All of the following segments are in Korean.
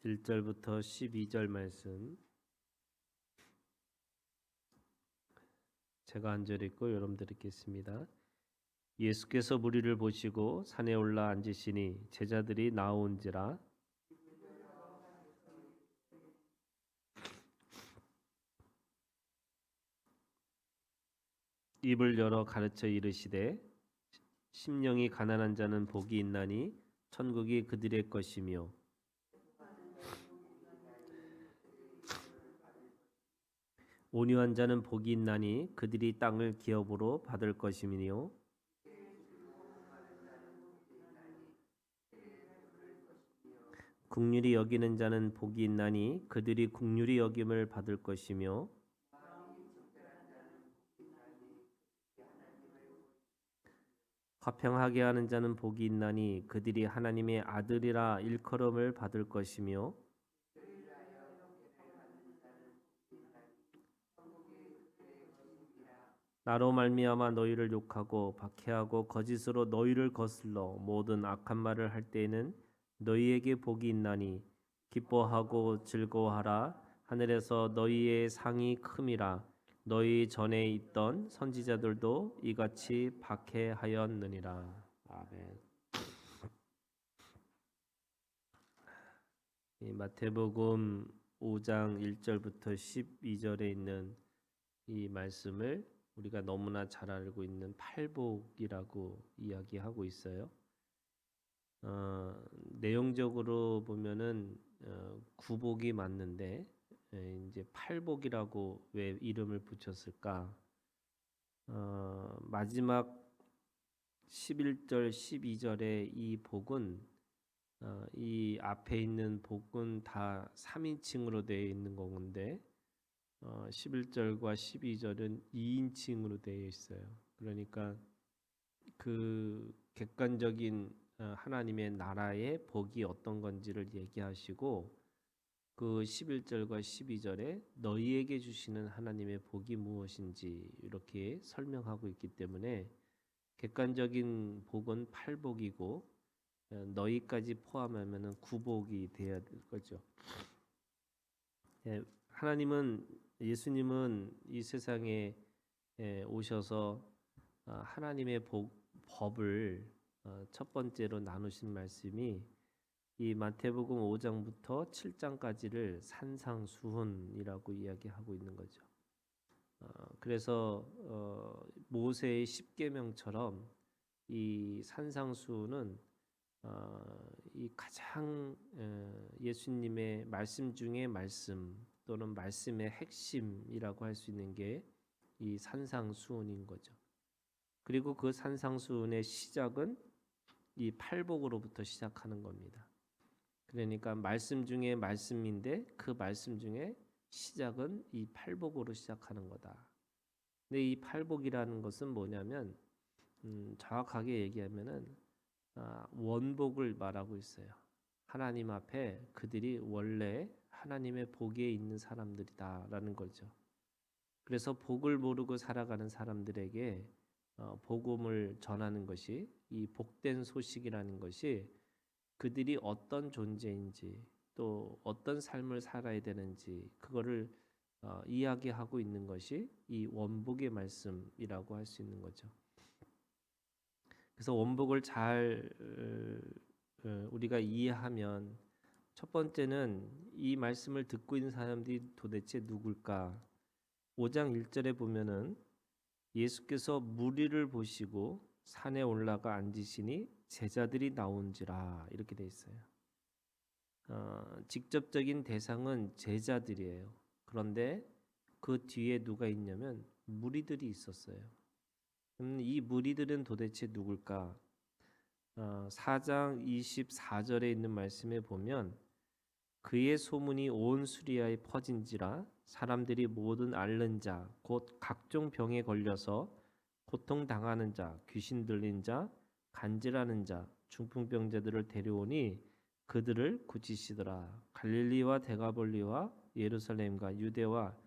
1절부터 12절 말씀 제가 한 절 읽고 여러분들 읽겠습니다. 예수께서 무리를 보시고 산에 올라 앉으시니 제자들이 나온지라 입을 열어 가르쳐 이르시되 심령이 가난한 자는 복이 있나니 천국이 그들의 것이며 온유한 자는 복이 있나니 그들이 땅을 기업으로 받을 것이며 긍휼히 여기는 자는 복이 있나니 그들이 긍휼히 여김을 받을 것이며 화평하게 하는 자는 복이 있나니 그들이 하나님의 아들이라 일컬음을 받을 것이며 나로 말미암아 너희를 욕하고 박해하고 거짓으로 너희를 거슬러 모든 악한 말을 할 때에는 너희에게 복이 있나니 기뻐하고 즐거워하라. 하늘에서 너희의 상이 큼이라. 너희 전에 있던 선지자들도 이같이 박해하였느니라. 아멘. 이 마태복음 5장 1절부터 12절에 있는 이 말씀을 우리가 너무나 잘 알고 있는 팔복이라고 이야기하고 있어요. 내용적으로 보면은 구복이 맞는데 이제 팔복이라고 왜 이름을 붙였을까? 마지막 11절, 12절의 이 복은 이 앞에 있는 복은 다 3인칭으로 되어 있는 건데 11절과 12절은 2인칭으로 되어 있어요. 그러니까 그 객관적인 하나님의 나라의 복이 어떤 건지를 얘기하시고 그 11절과 12절에 너희에게 주시는 하나님의 복이 무엇인지 이렇게 설명하고 있기 때문에 객관적인 복은 8복이고 너희까지 포함하면 9복이 돼야 될 거죠. 하나님은 예수님은 이 세상에 오셔서 하나님의 법을 첫 번째로 나누신 말씀이 이 마태복음 5장부터 7장까지를 산상수훈이라고 이야기하고 있는 거죠. 그래서 모세의 십계명처럼 이 산상수훈은 이 가장 예수님의 말씀 중에 말씀 또는 말씀의 핵심이라고 할 수 있는 게 이 산상수훈인 거죠. 그리고 그 산상수훈의 시작은 이 팔복으로부터 시작하는 겁니다. 그러니까 말씀 중에 말씀인데 그 말씀 중에 시작은 이 팔복으로 시작하는 거다. 근데 이 팔복이라는 것은 뭐냐면 정확하게 얘기하면은 원복을 말하고 있어요. 하나님 앞에 그들이 원래 하나님의 복에 있는 사람들이다라는 거죠. 그래서 복을 모르고 살아가는 사람들에게 복음을 전하는 것이 이 복된 소식이라는 것이 그들이 어떤 존재인지 또 어떤 삶을 살아야 되는지 그거를 이야기하고 있는 것이 이 원복의 말씀이라고 할 수 있는 거죠. 그래서 원복을 잘 우리가 이해하면 첫 번째는 이 말씀을 듣고 있는 사람들이 도대체 누굴까? 5장 1절에 보면은 예수께서 무리를 보시고 산에 올라가 앉으시니 제자들이 나온지라 이렇게 돼 있어요. 직접적인 대상은 제자들이에요. 그런데 그 뒤에 누가 있냐면 무리들이 있었어요. 이 무리들은 도대체 누굴까? 4장 24절에 있는 말씀에 보면 그의 소문이 온 수리아에 퍼진지라 사람들이 모든 앓는 자 곧 각종 병에 걸려서 고통당하는 자 귀신 들린 자 간질하는 자 중풍병자들을 데려오니 그들을 고치시더라. 갈릴리와 데가볼리와 예루살렘과 유대와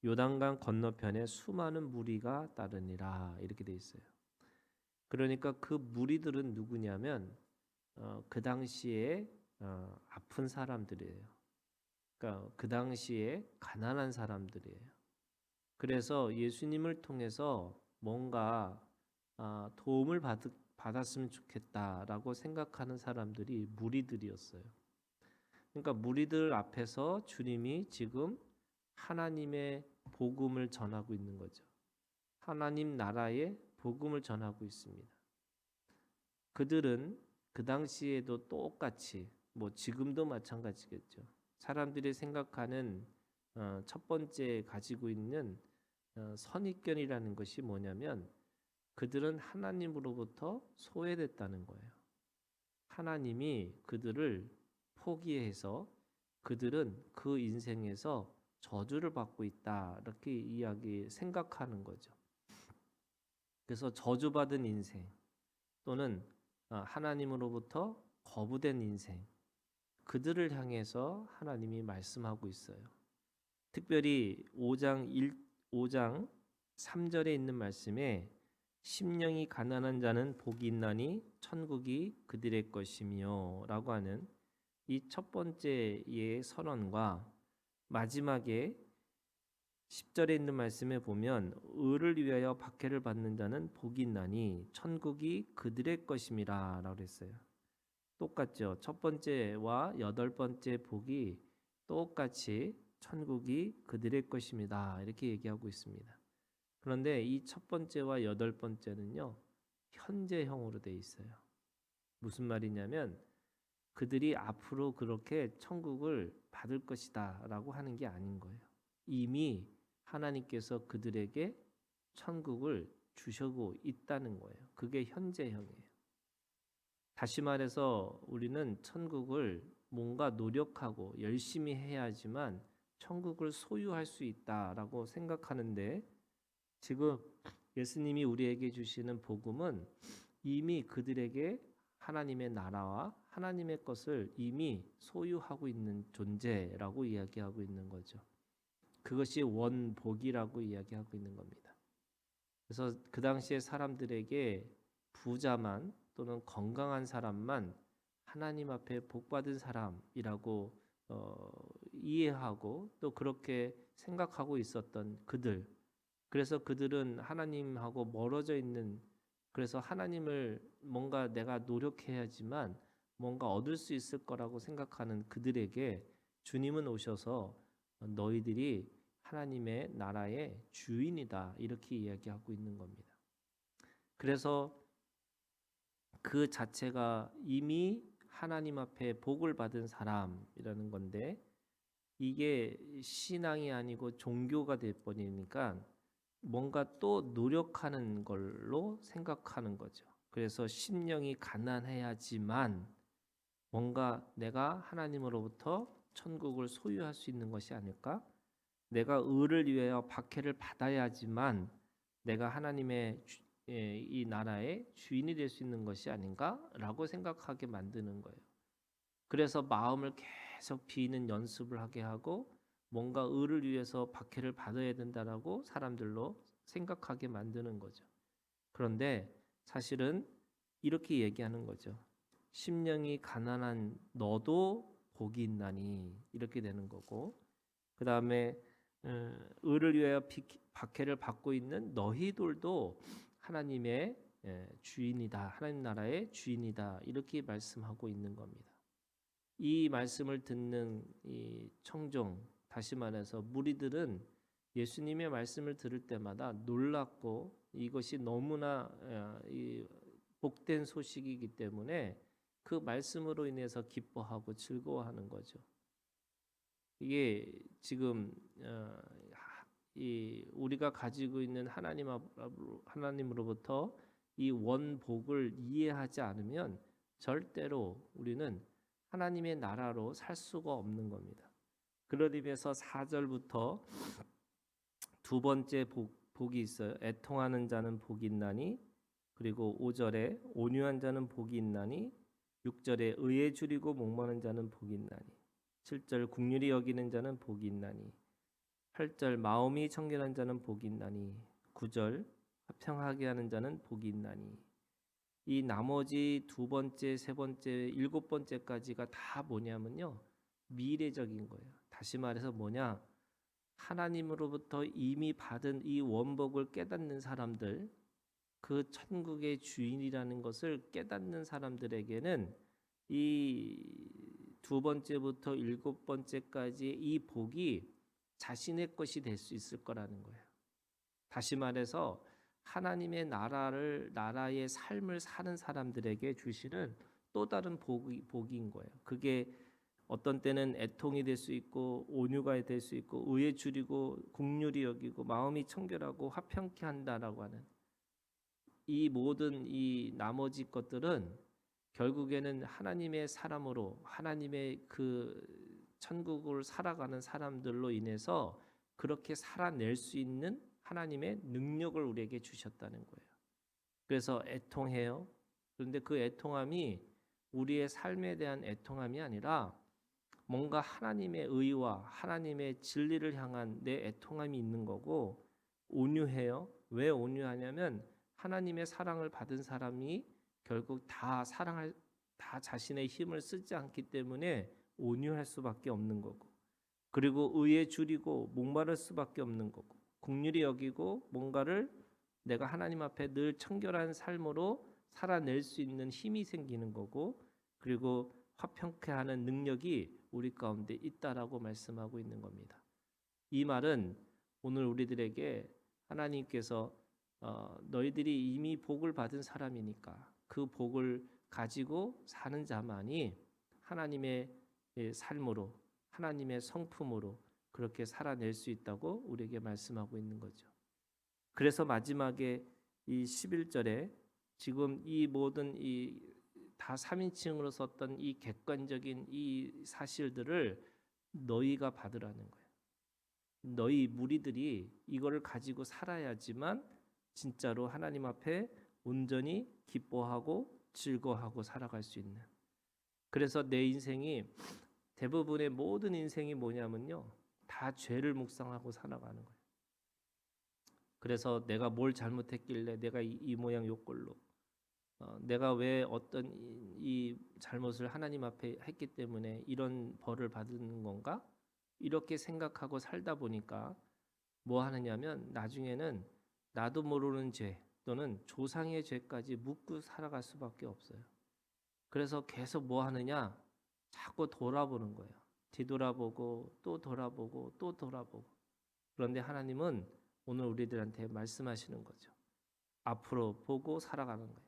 요단강 건너편에 수많은 무리가 따르니라 이렇게 돼 있어요. 그러니까 그 무리들은 누구냐면 그 당시에 아픈 사람들이에요. 그러니까 그 당시에 가난한 사람들이에요. 그래서 예수님을 통해서 뭔가 도움을 받았으면 좋겠다라고 생각하는 사람들이 무리들이었어요. 그러니까 무리들 앞에서 주님이 지금 하나님의 복음을 전하고 있는 거죠. 하나님 나라의 복음을 전하고 있습니다. 그들은 그 당시에도 똑같이 지금도 마찬가지겠죠. 사람들이 생각하는 첫 번째 가지고 있는 선입견이라는 것이 뭐냐면 그들은 하나님으로부터 소외됐다는 거예요. 하나님이 그들을 포기해서 그들은 그 인생에서 저주를 받고 있다 이렇게 생각하는 거죠. 그래서 저주받은 인생 또는 하나님으로부터 거부된 인생 그들을 향해서 하나님이 말씀하고 있어요. 특별히 5장 3절에 있는 말씀에 심령이 가난한 자는 복이 있나니 천국이 그들의 것이며 라고 하는 이 첫 번째의 선언과 마지막에 10절에 있는 말씀에 보면 의를 위하여 박해를 받는 자는 복이 있나니 천국이 그들의 것임이라 라고 했어요. 똑같죠. 첫 번째와 여덟 번째 복이 똑같이 천국이 그들의 것입니다. 이렇게 얘기하고 있습니다. 그런데 이 첫 번째와 여덟 번째는요. 현재형으로 돼 있어요. 무슨 말이냐면 그들이 앞으로 그렇게 천국을 받을 것이다 라고 하는 게 아닌 거예요. 이미 하나님께서 그들에게 천국을 주시고 있다는 거예요. 그게 현재형이에요. 다시 말해서 우리는 천국을 뭔가 노력하고 열심히 해야지만 천국을 소유할 수 있다라고 생각하는데 지금 예수님이 우리에게 주시는 복음은 이미 그들에게 하나님의 나라와 하나님의 것을 이미 소유하고 있는 존재라고 이야기하고 있는 거죠. 그것이 원복이라고 이야기하고 있는 겁니다. 그래서 그 당시에 사람들에게 부자만 또는 건강한 사람만 하나님 앞에 복받은 사람이라고 이해하고 또 그렇게 생각하고 있었던 그들. 그래서 그들은 하나님하고 멀어져 있는 그래서 하나님을 뭔가 내가 노력해야지만 뭔가 얻을 수 있을 거라고 생각하는 그들에게 주님은 오셔서 너희들이 하나님의 나라의 주인이다 이렇게 이야기하고 있는 겁니다. 그래서 그 자체가 이미 하나님 앞에 복을 받은 사람이라는 건데 이게 신앙이 아니고 종교가 돼버리니까 뭔가 또 노력하는 걸로 생각하는 거죠. 그래서 심령이 가난해야지만 뭔가 내가 하나님으로부터 천국을 소유할 수 있는 것이 아닐까? 내가 의를 위하여 박해를 받아야지만 내가 하나님의 이 나라의 주인이 될 수 있는 것이 아닌가라고 생각하게 만드는 거예요. 그래서 마음을 계속 비는 연습을 하게 하고 뭔가 의를 위해서 박해를 받아야 된다라고 사람들로 생각하게 만드는 거죠. 그런데 사실은 이렇게 얘기하는 거죠. 심령이 가난한 너도 복이 있나니 이렇게 되는 거고 그 다음에 의를 위하여 박해를 받고 있는 너희들도 하나님의 주인이다. 하나님 나라의 주인이다. 이렇게 말씀하고 있는 겁니다. 이 말씀을 듣는 이 청종, 다시 말해서 무리들은 예수님의 말씀을 들을 때마다 놀랐고 이것이 너무나 복된 소식이기 때문에 그 말씀으로 인해서 기뻐하고 즐거워하는 거죠. 이게 지금 우리가 가지고 있는 하나님으로부터 이 원복을 이해하지 않으면 절대로 우리는 하나님의 나라로 살 수가 없는 겁니다. 그런 의미에서 4절부터 두 번째 복이 있어요. 애통하는 자는 복이 있나니 그리고 5절에 온유한 자는 복이 있나니 6절에 의에 줄이고 목마른 자는 복이 있나니 7절 긍휼히 여기는 자는 복이 있나니 8절 마음이 청결한 자는 복이 있나니 9절 화평하게 하는 자는 복이 있나니 이 나머지 두 번째, 세 번째, 일곱 번째까지가 다 뭐냐면요. 미래적인 거예요. 다시 말해서 뭐냐? 하나님으로부터 이미 받은 이 원복을 깨닫는 사람들, 그 천국의 주인이라는 것을 깨닫는 사람들에게는 이 두 번째부터 일곱 번째까지 이 복이 자신의 것이 될 수 있을 거라는 거예요. 다시 말해서 하나님의 나라의 삶을 사는 사람들에게 주시는 또 다른 복인 거예요. 그게 어떤 때는 애통이 될 수 있고 온유가 될 수 있고 의에 줄이고 긍휼히 여기고 마음이 청결하고 화평케 한다라고 하는 이 모든 이 나머지 것들은 결국에는 하나님의 사람으로 하나님의 그 천국을 살아가는 사람들로 인해서 그렇게 살아낼 수 있는 하나님의 능력을 우리에게 주셨다는 거예요. 그래서 애통해요. 그런데 그 애통함이 우리의 삶에 대한 애통함이 아니라 뭔가 하나님의 의와 하나님의 진리를 향한 내 애통함이 있는 거고, 온유해요. 왜 온유하냐면 하나님의 사랑을 받은 사람이 결국 다 자신의 힘을 쓰지 않기 때문에 온유할 수밖에 없는 거고, 그리고 의에 줄이고 목마를 수밖에 없는 거고, 긍휼히 여기고 뭔가를 내가 하나님 앞에 늘 청결한 삶으로 살아낼 수 있는 힘이 생기는 거고, 그리고 화평케 하는 능력이 우리 가운데 있다라고 말씀하고 있는 겁니다. 이 말은 오늘 우리들에게 하나님께서 너희들이 이미 복을 받은 사람이니까 그 복을 가지고 사는 자만이 하나님의 삶으로, 하나님의 성품으로 그렇게 살아낼 수 있다고 우리에게 말씀하고 있는 거죠. 그래서 마지막에 이 11절에 지금 이 모든 이 다 3인칭으로 썼던 이 객관적인 이 사실들을 너희가 받으라는 거예요. 너희 무리들이 이거를 가지고 살아야지만 진짜로 하나님 앞에 온전히 기뻐하고 즐거워하고 살아갈 수 있는. 그래서 내 인생이 대부분의 모든 인생이 뭐냐면요, 다 죄를 묵상하고 살아가는 거예요. 그래서 내가 뭘 잘못했길래 내가 이 모양 요 꼴로, 내가 왜 어떤 이 잘못을 하나님 앞에 했기 때문에 이런 벌을 받는 건가? 이렇게 생각하고 살다 보니까 뭐 하느냐면 나중에는 나도 모르는 죄 또는 조상의 죄까지 묻고 살아갈 수밖에 없어요. 그래서 계속 뭐 하느냐? 자꾸 돌아보는 거예요. 뒤돌아보고 또 돌아보고 또 돌아보고. 그런데 하나님은 오늘 우리들한테 말씀하시는 거죠. 앞으로 보고 살아가는 거예요.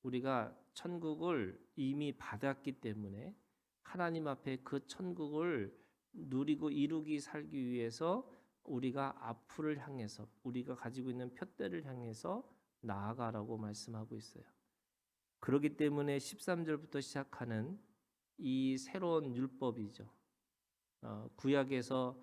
우리가 천국을 이미 받았기 때문에 하나님 앞에 그 천국을 누리고 이루기 살기 위해서 우리가 앞을 향해서 우리가 가지고 있는 푯대를 향해서 나아가라고 말씀하고 있어요. 그렇기 때문에 13절부터 시작하는 이 새로운 율법이죠. 구약에서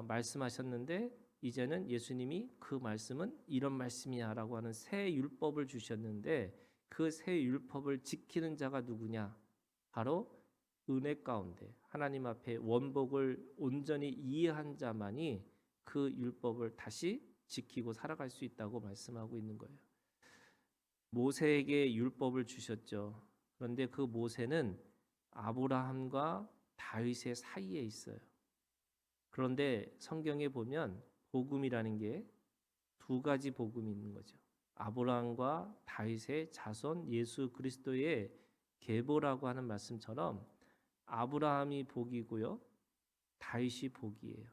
말씀하셨는데 이제는 예수님이 그 말씀은 이런 말씀이야라고 하는 새 율법을 주셨는데 그 새 율법을 지키는 자가 누구냐? 바로 은혜 가운데 하나님 앞에 원복을 온전히 이해한 자만이 그 율법을 다시 지키고 살아갈 수 있다고 말씀하고 있는 거예요. 모세에게 율법을 주셨죠. 그런데 그 모세는 아브라함과 다윗의 사이에 있어요. 그런데 성경에 보면 복음이라는 게 두 가지 복음이 있는 거죠. 아브라함과 다윗의 자손 예수 그리스도의 계보라고 하는 말씀처럼 아브라함이 복이고요, 다윗이 복이에요.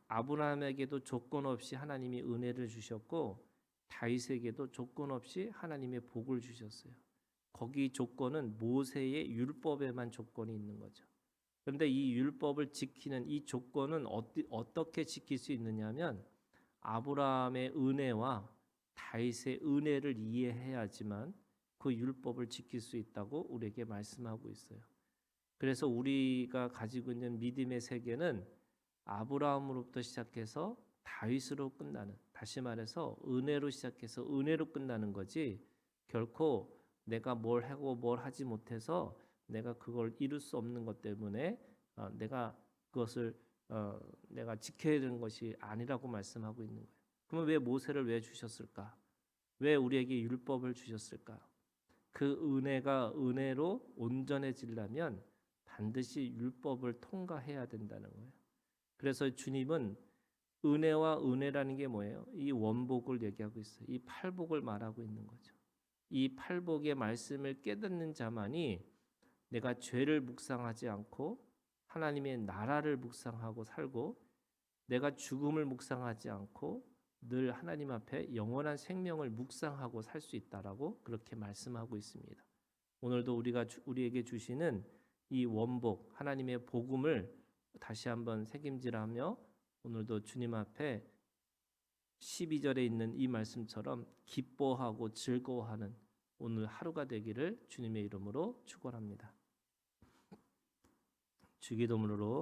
아브라함에게도 조건 없이 하나님이 은혜를 주셨고 다윗에게도 조건 없이 하나님의 복을 주셨어요. 거기 조건은 모세의 율법에만 조건이 있는 거죠. 그런데 이 율법을 지키는 이 조건은 어떻게 지킬 수 있느냐면 아브라함의 은혜와 다윗의 은혜를 이해해야지만 그 율법을 지킬 수 있다고 우리에게 말씀하고 있어요. 그래서 우리가 가지고 있는 믿음의 세계는 아브라함으로부터 시작해서 다윗으로 끝나는, 다시 말해서 은혜로 시작해서 은혜로 끝나는 거지, 결코 내가 뭘 하고 뭘 하지 못해서 내가 그걸 이룰 수 없는 것 때문에 내가 그것을 내가 지켜야 되는 것이 아니라고 말씀하고 있는 거예요. 그러면 왜 모세를 왜 주셨을까? 왜 우리에게 율법을 주셨을까? 그 은혜가 은혜로 온전해지려면 반드시 율법을 통과해야 된다는 거예요. 그래서 주님은 은혜와 은혜라는 게 뭐예요? 이 원복을 얘기하고 있어요. 이 팔복을 말하고 있는 거죠. 이 팔복의 말씀을 깨닫는 자만이 내가 죄를 묵상하지 않고 하나님의 나라를 묵상하고 살고 내가 죽음을 묵상하지 않고 늘 하나님 앞에 영원한 생명을 묵상하고 살 수 있다라고 그렇게 말씀하고 있습니다. 오늘도 우리에게 주시는 이 원복 하나님의 복음을 다시 한번 새김질하며 오늘도 주님 앞에 12절에 있는 이 말씀처럼 기뻐하고 즐거워하는 오늘 하루가 되기를 주님의 이름으로 축원합니다. 주기도문으로